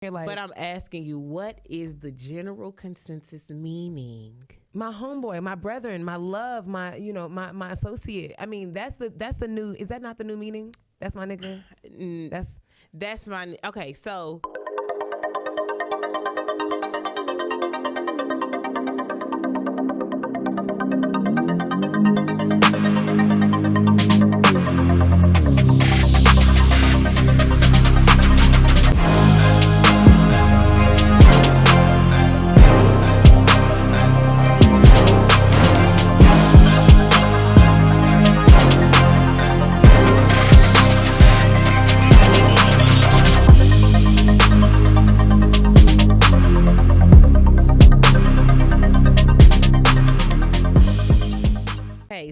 Like, but I'm asking you, what is the general consensus meaning? My homeboy, my brethren, my love, my my associate. I mean, that's the new. Is that not the new meaning? That's my nigga. That's my. Okay, so.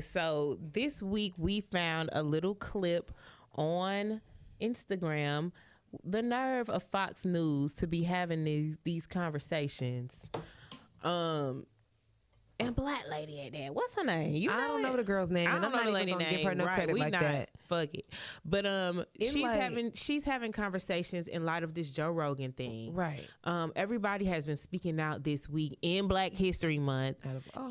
So this week we found a little clip on Instagram. The nerve of Fox News to be having these conversations. And black lady at that. What's her name? I don't know the girl's name, and I'm not even gonna give her no credit like that. Fuck it. But she's having conversations in light of this Joe Rogan thing. Right. Everybody has been speaking out this week in Black History Month,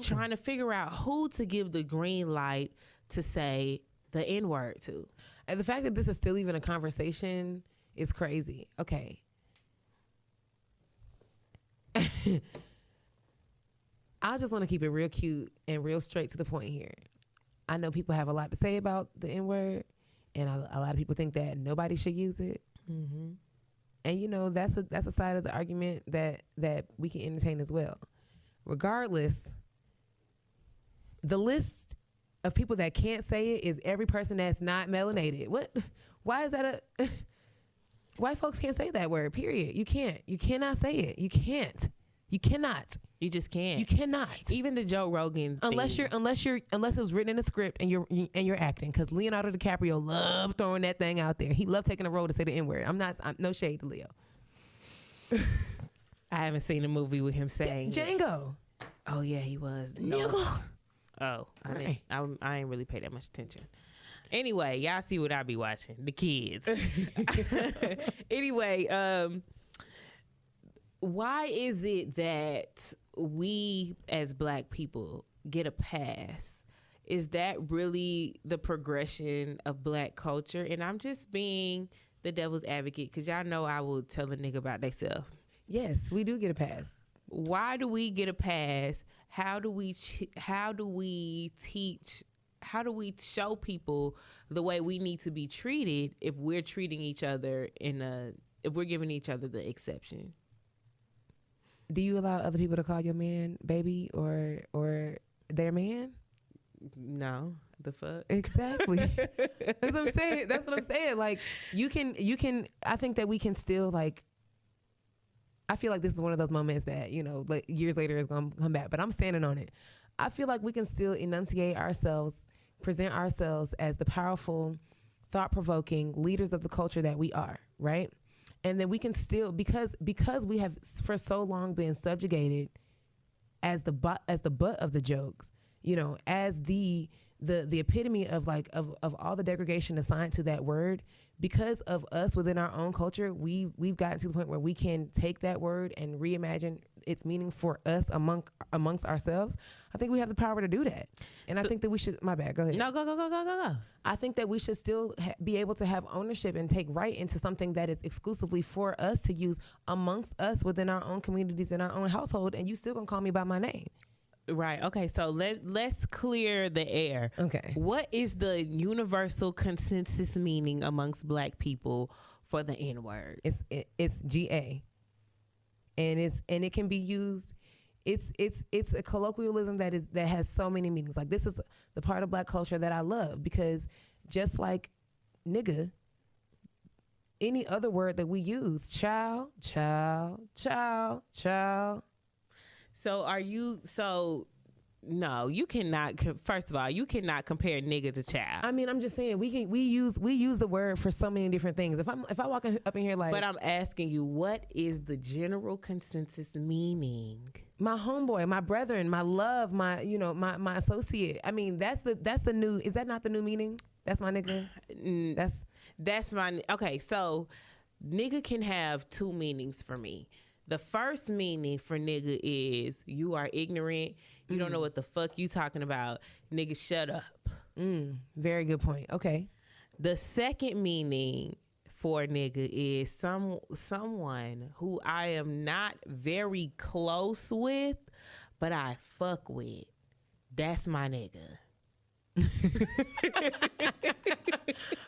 trying to figure out who to give the green light to say the N-word to. And the fact that this is still even a conversation is crazy. Okay. I just want to keep it real cute and real straight to the point here. I know people have a lot to say about the N-word, and a lot of people think that nobody should use it. Mm-hmm. And that's a side of the argument that we can entertain as well. Regardless, the list of people that can't say it is every person that's not melanated. What? Why is that white folks can't say that word, period. You can't. You cannot say it. You can't. You cannot. You just can't. You cannot. Even the Joe Rogan unless thing. unless it was written in a script and you're acting, because Leonardo DiCaprio loved throwing that thing out there. He loved taking a role to say the N-word. I'm no shade to Leo. I haven't seen a movie with him saying Django. Oh yeah, he was. No. Oh, I ain't really pay that much attention. Anyway, y'all see what I be watching. The kids. Anyway, why is it that we as black people get a pass? Is that really the progression of black culture? And I'm just being the devil's advocate, because y'all know I will tell a nigga about themselves. Yes, we do get a pass. Why do we get a pass? How do we show people the way we need to be treated if we're treating each other if we're giving each other the exception? Do you allow other people to call your man baby or their man? No. The fuck? Exactly. That's what I'm saying. Like, you can I think that we can still, like, I feel like this is one of those moments that, like, years later is going to come back, but I'm standing on it. I feel like we can still enunciate ourselves, present ourselves as the powerful, thought-provoking leaders of the culture that we are, right? And then we can still, because we have for so long been subjugated as the butt of the jokes, as the epitome of all the degradation assigned to that word. Because of us within our own culture, we've gotten to the point where we can take that word and reimagine its meaning for us amongst ourselves. I think we have the power to do that, and I think that we should. My bad. Go ahead. No, go. I think that we should still be able to have ownership and take right into something that is exclusively for us to use amongst us within our own communities in our own household. And you still gonna call me by my name. Right. Okay. So let's clear the air. Okay. What is the universal consensus meaning amongst black people for the N-word? It's GA, and it can be used. It's a colloquialism that has so many meanings. Like, this is the part of black culture that I love, because just like nigga, any other word that we use, child. No, you cannot. First of all, you cannot compare nigga to child. I mean, I'm just saying we use the word for so many different things. If I walk up in here like, but I'm asking you, what is the general consensus meaning? My homeboy, my brethren, my love, my associate. I mean, that's the new. Is that not the new meaning? That's my nigga. That's my. Okay, so nigga can have two meanings for me. The first meaning for nigga is you are ignorant. You don't know what the fuck you talking about. Nigga, shut up. Very good point. Okay. The second meaning for nigga is someone who I am not very close with, but I fuck with. That's my nigga.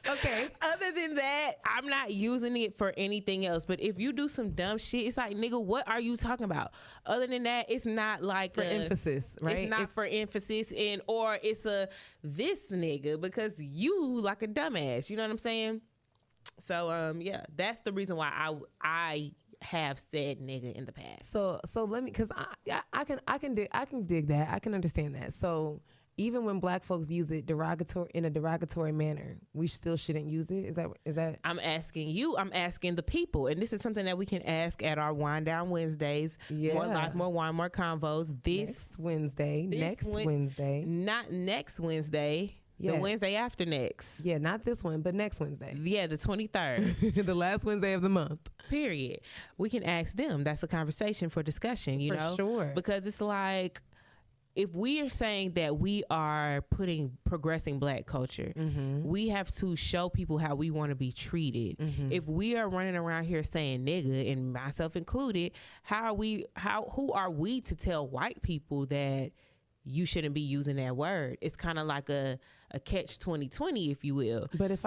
Okay. Other than that, I'm not using it for anything else. But if you do some dumb shit, it's like, nigga, what are you talking about? Other than that, it's not like for emphasis, right? It's not for emphasis, or it's a this nigga because you like a dumbass. You know what I'm saying? So yeah, that's the reason why I have said nigga in the past. So let me, because I can dig that. I can understand that. So even when black folks use it in a derogatory manner, we still shouldn't use it. Is that? I'm asking you. I'm asking the people, and this is something that we can ask at our Wind Down Wednesdays. Yeah. More life, more wine, more convos. Next Wednesday. Not next Wednesday. Yeah. The Wednesday after next. Yeah, not this one, but next Wednesday. Yeah, the 23rd. The last Wednesday of the month. Period. We can ask them. That's a conversation for discussion, you know? For sure. Because it's like, if we are saying that we are progressing black culture, we have to show people how we want to be treated. If we are running around here saying nigga, and myself included, who are we to tell white people that you shouldn't be using that word? It's kind of like a catch 2020, if you will. But if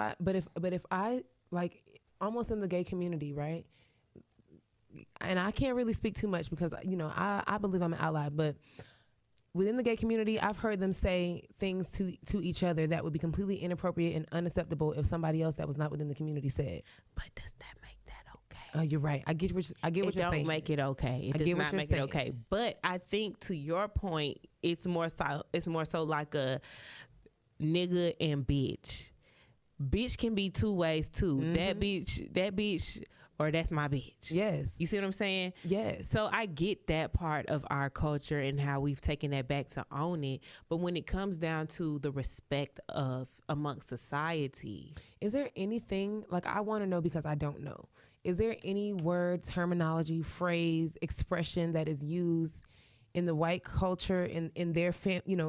I like, almost in the gay community, right? And I can't really speak too much because, you know, I believe I'm an ally, but within the gay community, I've heard them say things to each other that would be completely inappropriate and unacceptable if somebody else that was not within the community said. But does that make that okay? Oh, you're right. I get what you're saying. It don't make it okay. It does not make it okay. But I think, to your point, it's more so like a nigga and bitch. Bitch can be two ways too. That bitch, or that's my bitch. Yes. You see what I'm saying? Yes. So I get that part of our culture and how we've taken that back to own it. But when it comes down to the respect of amongst society, is there anything, like, I want to know because I don't know. Is there any word, terminology, phrase, expression that is used in the white culture, in their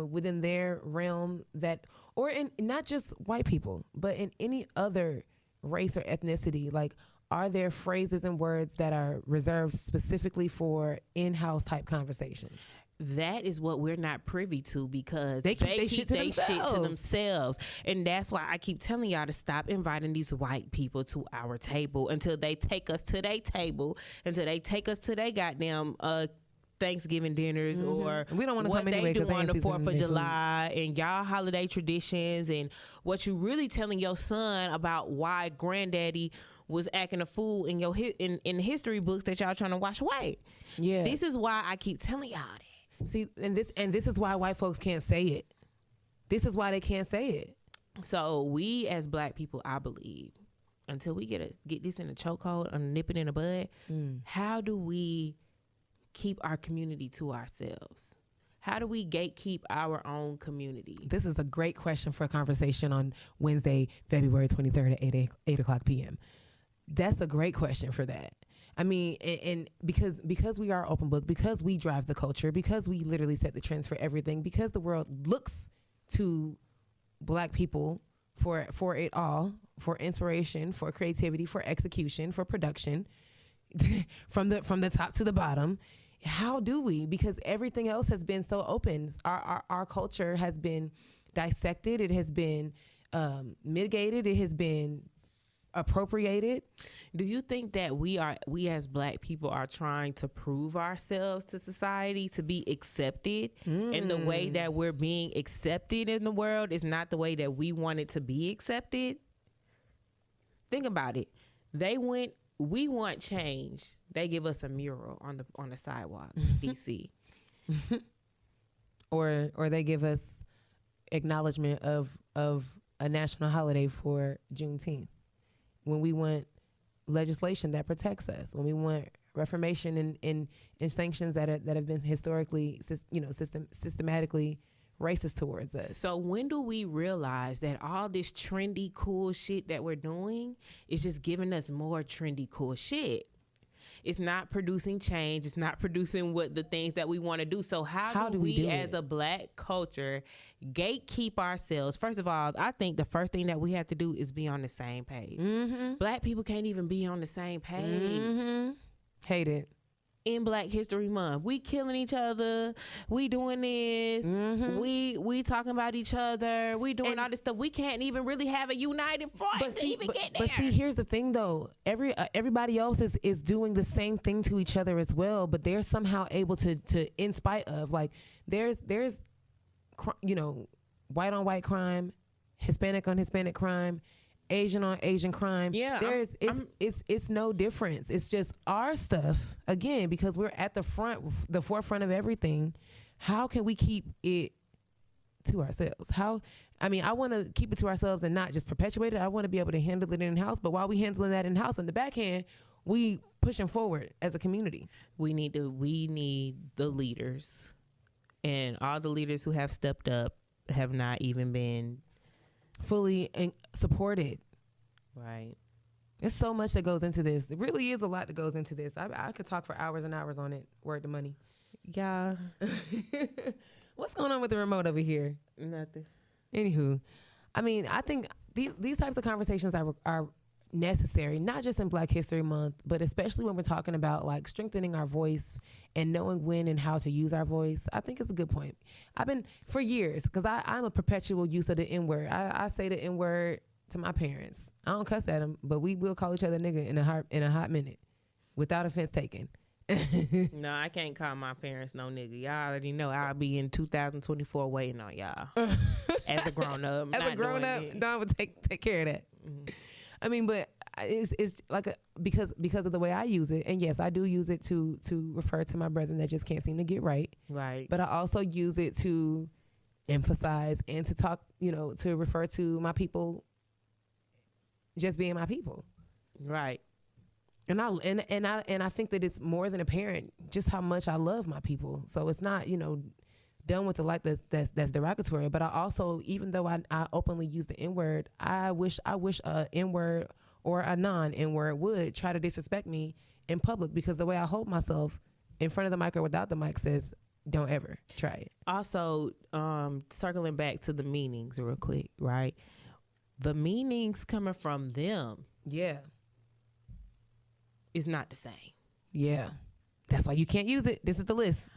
within their realm, that, or in not just white people, but in any other race or ethnicity? Like, are there phrases and words that are reserved specifically for in-house type conversations? That is what we're not privy to, because they keep their shit to themselves. And that's why I keep telling y'all to stop inviting these white people to our table until they take us to their table, until they take us to their goddamn Thanksgiving dinners, or we don't want to what come anyway, they do on the 4th of July July and y'all holiday traditions, and what you really telling your son about why granddaddy was acting a fool in in history books that y'all trying to wash white. Yeah. This is why I keep telling y'all that. See, and this is why white folks can't say it. This is why they can't say it. So we as black people, I believe, until we get this in a chokehold and nip it in the bud, how do we keep our community to ourselves? How do we gatekeep our own community? This is a great question for a conversation on Wednesday, February 23rd at 8 o'clock p.m. That's a great question for that. I mean, and because we are open book, because we drive the culture, because we literally set the trends for everything, because the world looks to black people for it all, for inspiration, for creativity, for execution, for production, from the top to the bottom. How do we? Because everything else has been so open. Our culture has been dissected. It has been mitigated. It has been appropriated. Do you think that we as black people are trying to prove ourselves to society to be accepted, and the way that we're being accepted in the world is not the way that we want it to be accepted? Think about it. We want change. They give us a mural on the sidewalk in DC. or they give us acknowledgement of a national holiday for Juneteenth. When we want legislation that protects us, when we want reformation and sanctions that have been historically, systematically racist towards us. So when do we realize that all this trendy, cool shit that we're doing is just giving us more trendy, cool shit? It's not producing change. It's not producing what the things that we want to do. So how do we as a Black culture gatekeep ourselves? First of all, I think the first thing that we have to do is be on the same page. Black people can't even be on the same page. Hate it. In Black History Month, we killing each other. We doing this. We talking about each other. We doing all this stuff. We can't even really have a united front to even get there. But see, here's the thing, though. Everybody else is doing the same thing to each other as well. But they're somehow able to in spite of, like, there's white on white crime, Hispanic on Hispanic crime, Asian on Asian crime. Yeah, it's no difference. It's just our stuff, again, because we're at the forefront of everything. How can we keep it to ourselves? I want to keep it to ourselves and not just perpetuate it. I want to be able to handle it in-house, but while we handling that in-house, on the back end, we pushing forward as a community. We need the leaders, and all the leaders who have stepped up have not even been fully supported. Right. There's so much that goes into this. It really is a lot that goes into this. I could talk for hours and hours on it. Word to money. Yeah. What's going on with the remote over here? Nothing. Anywho, I think these types of conversations are necessary, not just in Black History Month, but especially when we're talking about, like, strengthening our voice and knowing when and how to use our voice. I think it's a good point. I've been for years, because I'm a perpetual use of the N-word. I say the N-word to my parents. I don't cuss at them, but we will call each other nigga in a hot minute without offense taken. No, I can't call my parents no nigga. Y'all already know I'll be in 2024 waiting on y'all. As a grown up. Don would take care of that. But it's like because of the way I use it, and yes, I do use it to refer to my brethren that just can't seem to get right. Right. But I also use it to emphasize and to talk, to refer to my people just being my people. Right. And I think that it's more than apparent just how much I love my people. So it's not, done with the like that's derogatory. But I also, even though I openly use the N-word, I wish a N-word or a non-N-word would try to disrespect me in public, because the way I hold myself in front of the mic or without the mic says, don't ever try it. Also, circling back to the meanings real quick, right? The meanings coming from them. Yeah. Is not the same. Yeah. That's why you can't use it. This is the list.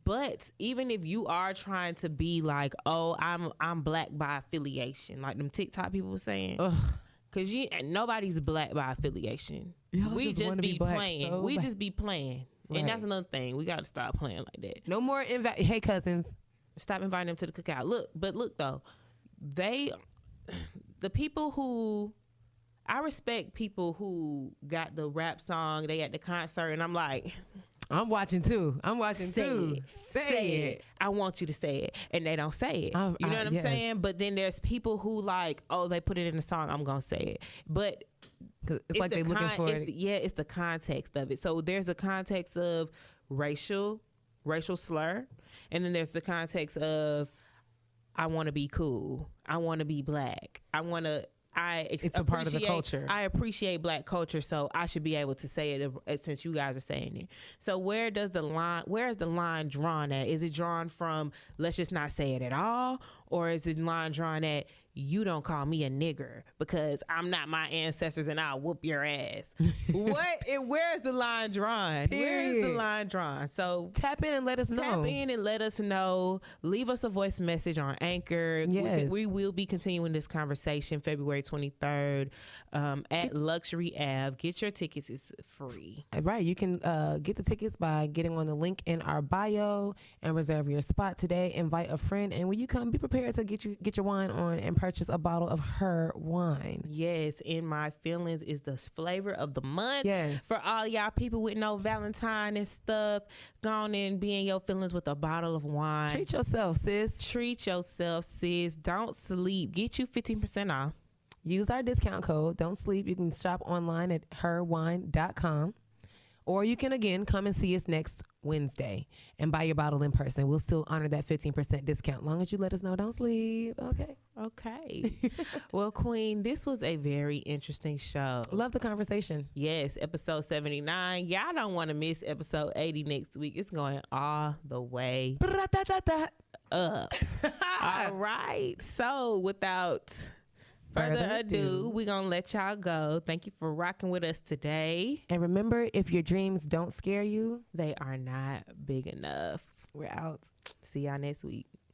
But even if you are trying to be like, oh, I'm Black by affiliation, like them TikTok people were saying, because nobody's Black by affiliation. We just be playing. So we just be playing, right. And that's another thing. We got to stop playing like that. No more hey cousins, stop inviting them to the cookout. Look though, the people who. I respect people who got the rap song, they at the concert, and I'm like, I'm watching too. Say it. I want you to say it. And they don't say it. You know what I'm saying? But then there's people who like, oh, they put it in the song, I'm going to say it. But it's like they're looking for it. It's the context of it. So there's the context of racial slur. And then there's the context of, I want to be cool. I want to be Black. It's a part of the culture. I appreciate Black culture, so I should be able to say it since you guys are saying it. So where is the line drawn at? Is it drawn from let's just not say it at all? Or is it line drawn at you don't call me a nigger because I'm not my ancestors and I'll whoop your ass? Where's the line drawn? Where is the line drawn? So tap in and let us know. Leave us a voice message on Anchor. Yes. We will be continuing this conversation February 23rd at Luxury Ave. Get your tickets. It's free. Right. You can get the tickets by getting on the link in our bio and reserve your spot today. Invite a friend. And when you come, be prepared to get your wine on and purchase a bottle of her wine. Yes, In My Feelings is the flavor of the month. Yes. For all y'all people with no Valentine and stuff, go on and be in your feelings with a bottle of wine. Treat yourself, sis. Don't sleep. Get you 15% off. Use our discount code. Don't sleep. You can shop online at herwine.com. Or you can, again, come and see us next Wednesday and buy your bottle in person. We'll still honor that 15% discount. Long as you let us know, don't sleep. Okay. Okay. Well, Queen, this was a very interesting show. Love the conversation. Yes, episode 79. Y'all don't want to miss episode 80 next week. It's going all the way up. All right. So without further ado, we're going to let y'all go. Thank you for rocking with us today. And remember, if your dreams don't scare you, they are not big enough. We're out. See y'all next week.